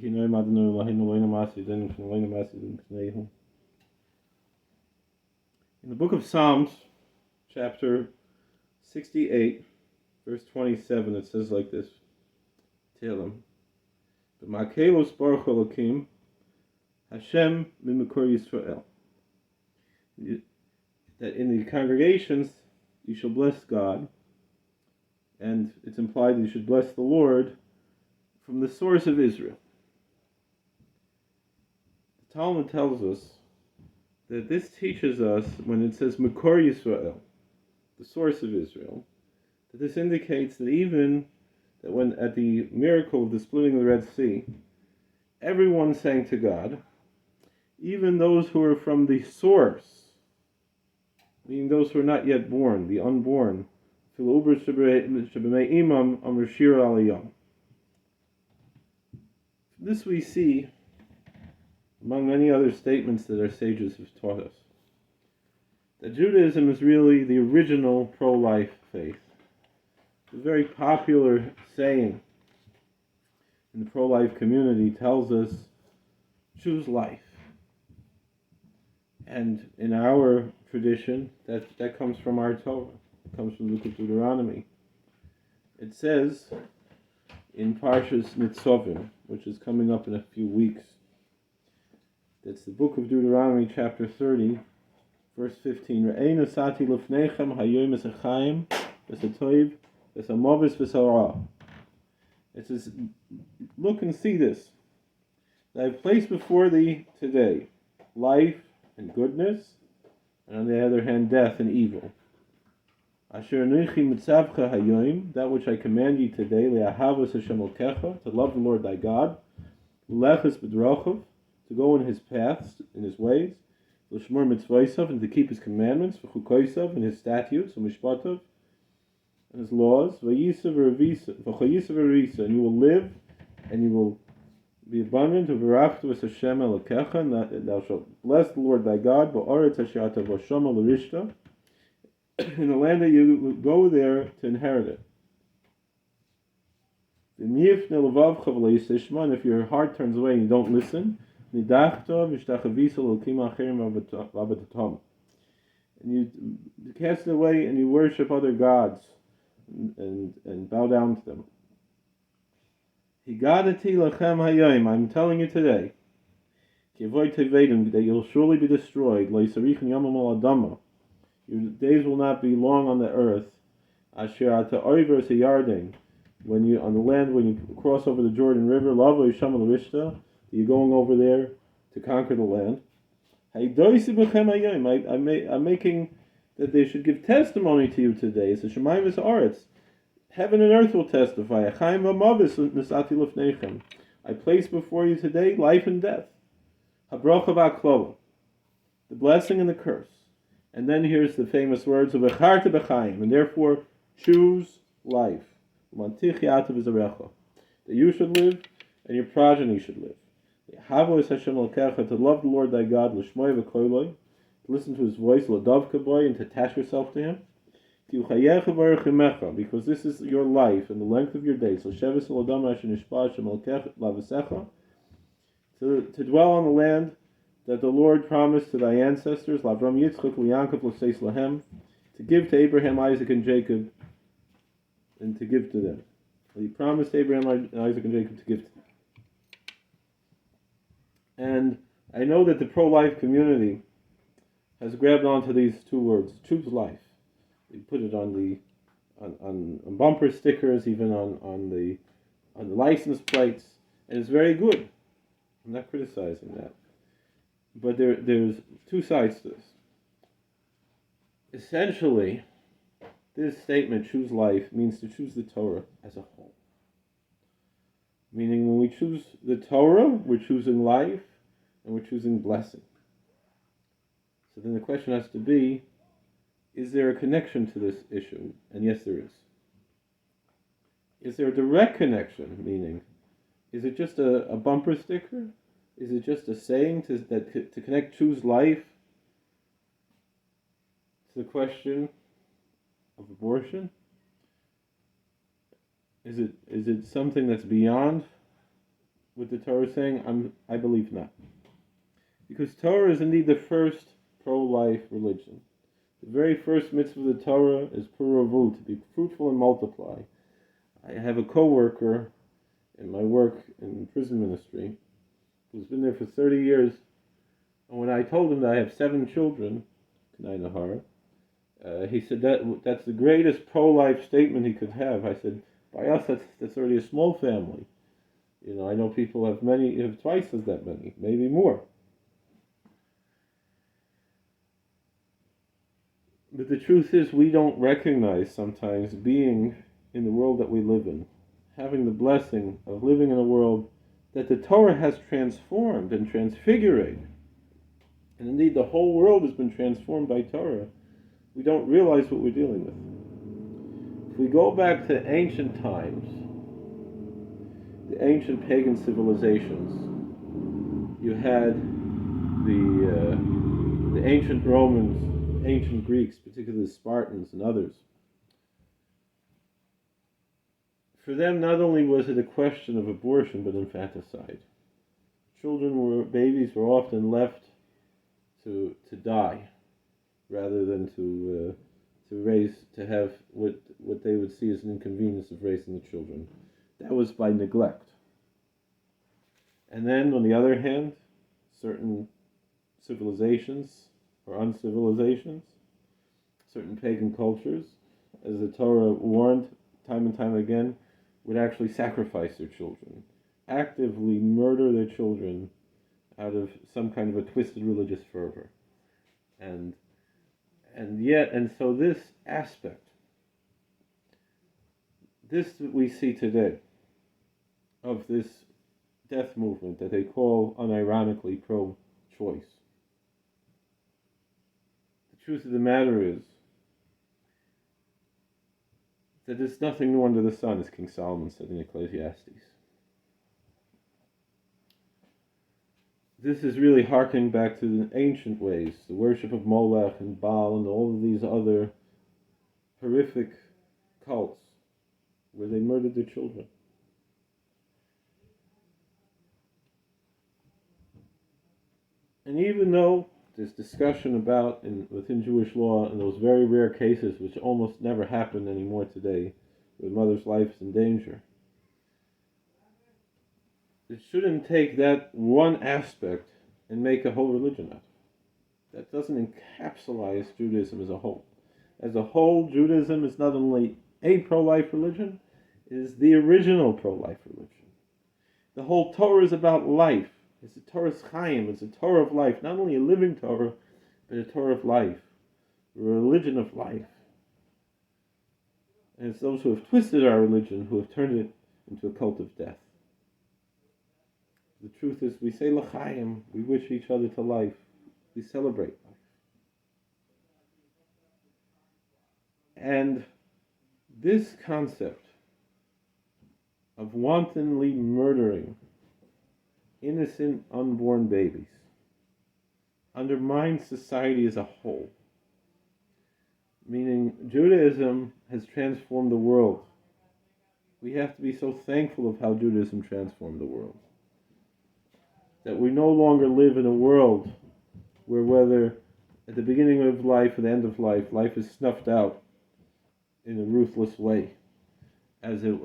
In the book of Psalms, chapter 68, verse 27, it says like this: Tehillim, B'makelos baruch Elokim, Hashem mimekor Yisrael. That in the congregations you shall bless God, and it's implied that you should bless the Lord from the source of Israel. The Talmud tells us that this teaches us, when it says Mekor Yisrael, the source of Israel, that this indicates that even that when at the miracle of the splitting of the Red Sea, everyone sang to God, even those who are from the source, meaning those who are not yet born, the unborn. This we see among many other statements that our sages have taught us, that Judaism is really the original pro-life faith. A very popular saying in the pro-life community tells us, choose life. And in our tradition, that comes from our Torah. It comes from the book of Deuteronomy. It says in Parshas Nitzavim, which is coming up in a few weeks, that's the book of Deuteronomy, chapter 30, verse 15. Re'ei nasati lefneichem hayom es hachaim v'satoiv v'samovis v'sarah. It says, look and see this. I have placed before thee today life and goodness, and on the other hand, death and evil. Asher anuchi mitzavcha hayom, that which I command you today, le'ahavos Hashem Elokecha, to love the Lord thy God, leches b'drachav, to go in his paths, in his ways, l'shmor mitzvaysav, and to keep his commandments, v'chukoysav, and his statutes, v'mishpatav, and his laws, v'yisav v'risa, and you will live, and you will be abundant of v'rachtu Hashem Elokecha, and thou shalt bless the Lord thy God, ba'aretz asher ata v'shama l'rishta, in the land that you go there to inherit it. And if your heart turns away and you don't listen, and you cast it away and you worship other gods and bow down to them. I'm telling you today that you'll surely be destroyed. Your days will not be long on the earth. When you on the land, when you cross over the Jordan River, you're going over there to conquer the land. I'm making that they should give testimony to you today. It's a Shemayim V'Sa'aretz. Heaven and earth will testify. I place before you today life and death. The blessing and the curse. And then here's the famous words of Echarta B'chaim, and therefore choose life. That you should live and your progeny should live. To love the Lord thy God, to listen to his voice, and to attach yourself to him. Because this is your life and the length of your days. To dwell on the land that the Lord promised to thy ancestors, to give to Abraham, Isaac, and Jacob, and to give to them. He promised Abraham, Isaac, and Jacob to give to them. And I know that the pro-life community has grabbed onto these two words, choose life. They put it on bumper stickers, even on the license plates, and it's very good. I'm not criticizing that. But there's two sides to this. Essentially, this statement, choose life, means to choose the Torah as a whole. Meaning when we choose the Torah, we're choosing life, and we're choosing blessing. So then the question has to be, is there a connection to this issue? And yes, there is. Is there a direct connection? Meaning, is it just a bumper sticker? Is it just a saying to connect choose life to the question of abortion? Is it something that's beyond with the Torah saying? I believe not. Because Torah is indeed the first pro-life religion. The very first mitzvah of the Torah is puravu, to be fruitful and multiply. I have a co-worker in my work in prison ministry who's been there for 30 years. And when I told him that I have 7 children, K'nai Nahara, he said that's the greatest pro-life statement he could have. I said, by us, that's already a small family. I know people have twice as that many, maybe more. But the truth is, we don't recognize sometimes being in the world that we live in, having the blessing of living in a world that the Torah has transformed and transfigured. And indeed, the whole world has been transformed by Torah. We don't realize what we're dealing with. If we go back to ancient times, the ancient pagan civilizations, you had the ancient Romans, ancient Greeks, particularly the Spartans and others. For them, not only was it a question of abortion, but infanticide. Babies were often left to die, rather than to have what they would see as an inconvenience of raising the children. That was by neglect. And then, on the other hand, certain civilizations or uncivilizations, certain pagan cultures, as the Torah warned time and time again, would actually sacrifice their children, actively murder their children out of some kind of a twisted religious fervor. And so this aspect, this that we see today, of this death movement that they call unironically pro-choice. The truth of the matter is that there's nothing new under the sun, as King Solomon said in Ecclesiastes. This is really harking back to the ancient ways, the worship of Molech and Baal and all of these other horrific cults where they murdered their children. And even though there's discussion about within Jewish law in those very rare cases which almost never happen anymore today, where mother's life is in danger, it shouldn't take that one aspect and make a whole religion out of it. That doesn't encapsulate Judaism as a whole. As a whole, Judaism is not only a pro-life religion, it is the original pro-life religion. The whole Torah is about life. It's a Torah's Chaim, it's a Torah of life, not only a living Torah, but a Torah of life, a religion of life. And it's those who have twisted our religion who have turned it into a cult of death. The truth is, we say l'chaim, we wish each other to life, we celebrate life. And this concept of wantonly murdering innocent unborn babies undermines society as a whole. Meaning, Judaism has transformed the world. We have to be so thankful of how Judaism transformed the world. That we no longer live in a world where whether at the beginning of life or the end of life, life is snuffed out in a ruthless way. As it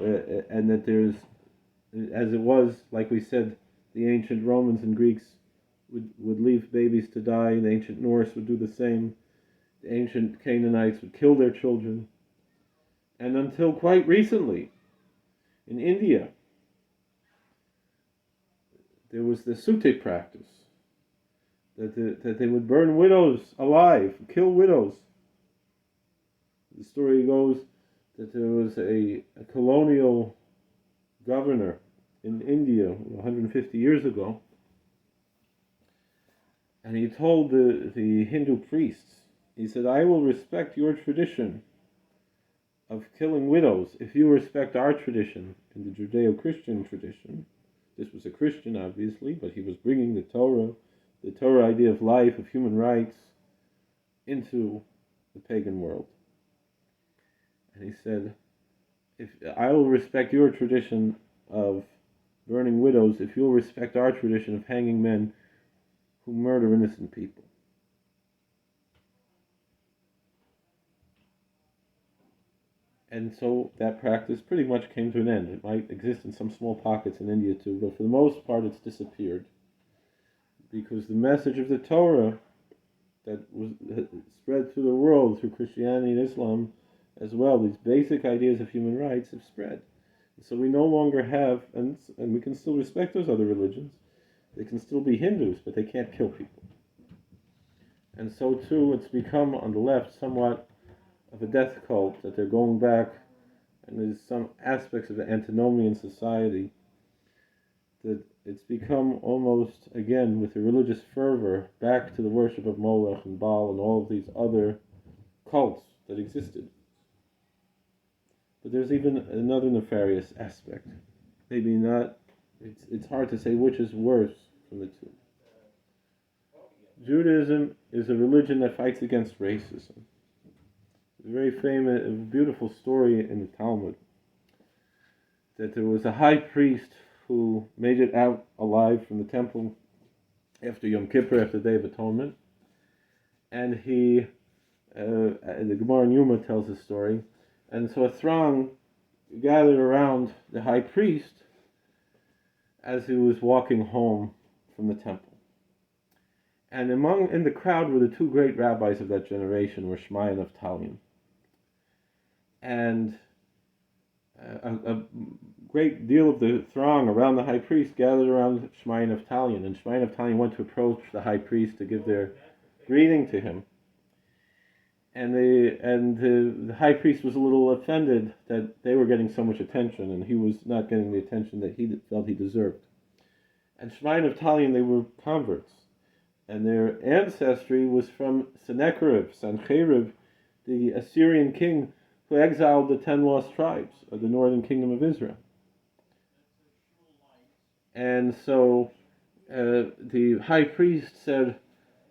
was, like we said, the ancient Romans and Greeks would leave babies to die, the ancient Norse would do the same, the ancient Canaanites would kill their children. And until quite recently, in India, there was the sute practice, that they would burn widows alive, kill widows. The story goes that there was a colonial governor in India 150 years ago, and he told the Hindu priests, he said, I will respect your tradition of killing widows if you respect our tradition in the Judeo-Christian tradition. This was a Christian, obviously, but he was bringing the Torah idea of life, of human rights, into the pagan world. And he said, if I will respect your tradition of burning widows, if you'll respect our tradition of hanging men who murder innocent people. And so that practice pretty much came to an end. It might exist in some small pockets in India too, but for the most part it's disappeared. Because the message of the Torah that was spread through the world through Christianity and Islam as well, these basic ideas of human rights have spread. So we no longer have, and we can still respect those other religions, they can still be Hindus, but they can't kill people. And so too, it's become on the left somewhat of a death cult, that they're going back, and there's some aspects of the antinomian society, that it's become almost, again, with the religious fervor, back to the worship of Molech and Baal and all of these other cults that existed. But there's even another nefarious aspect. Maybe not, it's hard to say which is worse from the two. Judaism is a religion that fights against racism. It's a very famous, a beautiful story in the Talmud, that there was a high priest who made it out alive from the temple after Yom Kippur, after the Day of Atonement, and he, the Gemara in Yuma tells the story, and so a throng gathered around the high priest as he was walking home from the temple. And in the crowd were the two great rabbis of that generation, were Shmai and Naftalion. And a great deal of the throng around the high priest gathered around Shmai and Naftalion, and Shmai and Naftalion went to approach the high priest to give their greeting to him. And the high priest was a little offended that they were getting so much attention, and he was not getting the attention that he felt he deserved. And Shmai and Naftalion, they were converts, and their ancestry was from Sennacherib, the Assyrian king who exiled the 10 lost tribes of the northern kingdom of Israel. And so the high priest said,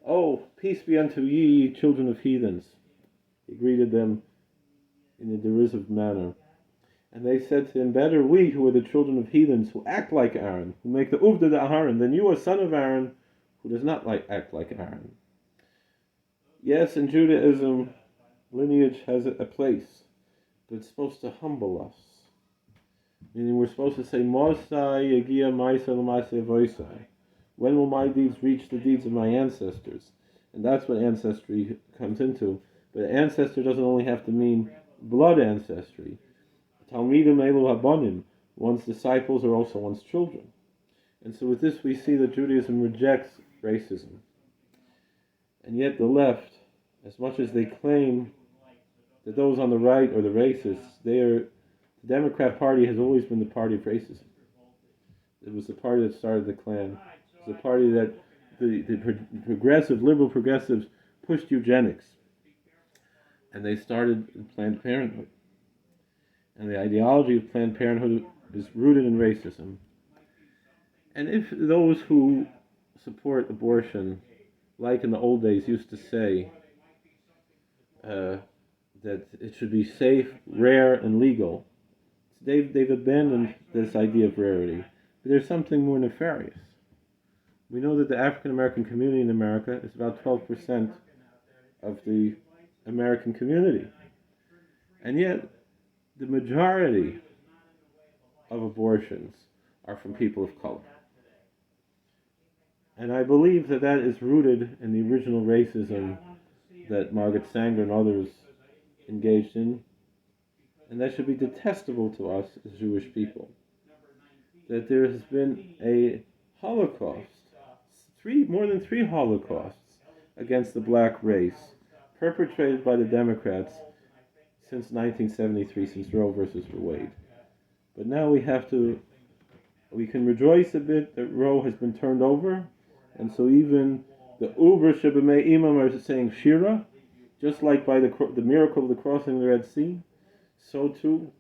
"Oh, peace be unto ye, children of heathens." He greeted them in a derisive manner. And they said to him, "Better we, who are the children of heathens, who act like Aaron, who make the Uvda de Aharon, than you, a son of Aaron, who does not act like Aaron." Yes, in Judaism, lineage has a place, but it's supposed to humble us. Meaning we're supposed to say, "Mosai yagia ma'aseh l'ma'aseh avoisai." When will my deeds reach the deeds of my ancestors? And that's what ancestry comes into. But ancestor doesn't only have to mean blood ancestry. Talmidim elu habanim, one's disciples are also one's children. And so with this we see that Judaism rejects racism. And yet the left, as much as they claim that those on the right are the racists, the Democrat Party has always been the party of racism. It was the party that started the Klan. It was the party that the liberal progressives pushed eugenics. And they started Planned Parenthood. And the ideology of Planned Parenthood is rooted in racism. And if those who support abortion, like in the old days, used to say that it should be safe, rare, and legal, they've abandoned this idea of rarity. But there's something more nefarious. We know that the African American community in America is about 12% of the American community. And yet, the majority of abortions are from people of color. And I believe that is rooted in the original racism that Margaret Sanger and others engaged in. And that should be detestable to us as Jewish people. That there has been a Holocaust, more than three Holocausts against the black race, perpetrated by the Democrats since 1973, since Roe versus Wade. But now we can rejoice a bit that Roe has been turned over, and so even the Uber Shebemei Imam are saying Shira, just like by the miracle of the crossing of the Red Sea, so too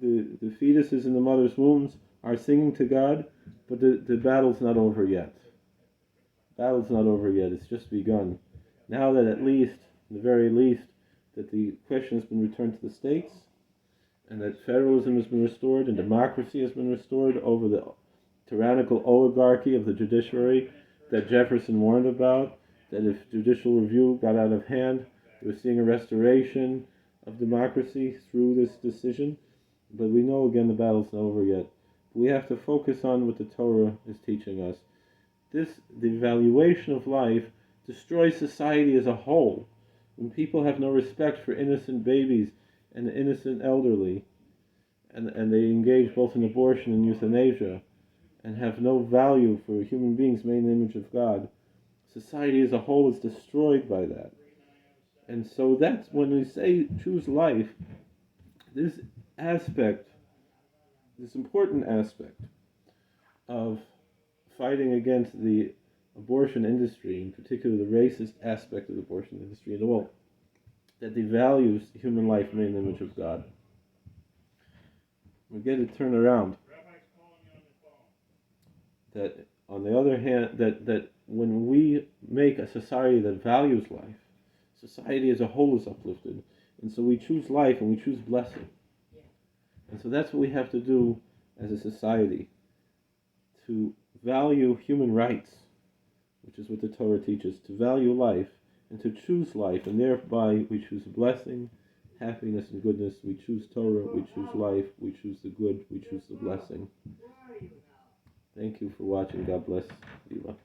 the fetuses in the mother's wombs are singing to God, but the battle's not over yet. Battle's not over yet, it's just begun. Now that at least, the very least, that the question has been returned to the states, and that federalism has been restored, and democracy has been restored over the tyrannical oligarchy of the judiciary that Jefferson warned about, that if judicial review got out of hand, we're seeing a restoration of democracy through this decision. But we know, again, the battle's not over yet. We have to focus on what the Torah is teaching us. The evaluation of life destroys society as a whole. When people have no respect for innocent babies and innocent elderly, and they engage both in abortion and euthanasia, and have no value for human beings made in the image of God, society as a whole is destroyed by that. And so that's when we say choose life, this aspect, this important aspect of fighting against the abortion industry, in particular the racist aspect of the abortion industry in the world, that devalues human life made in the image of God. We get it turned around. That on the other hand, that when we make a society that values life, society as a whole is uplifted. And so we choose life and we choose blessing. And so that's what we have to do as a society, to value human rights, which is what the Torah teaches, to value life and to choose life, and thereby we choose blessing, happiness, and goodness. We choose Torah, we choose life, we choose the good, we choose the blessing. Thank you for watching. God bless you.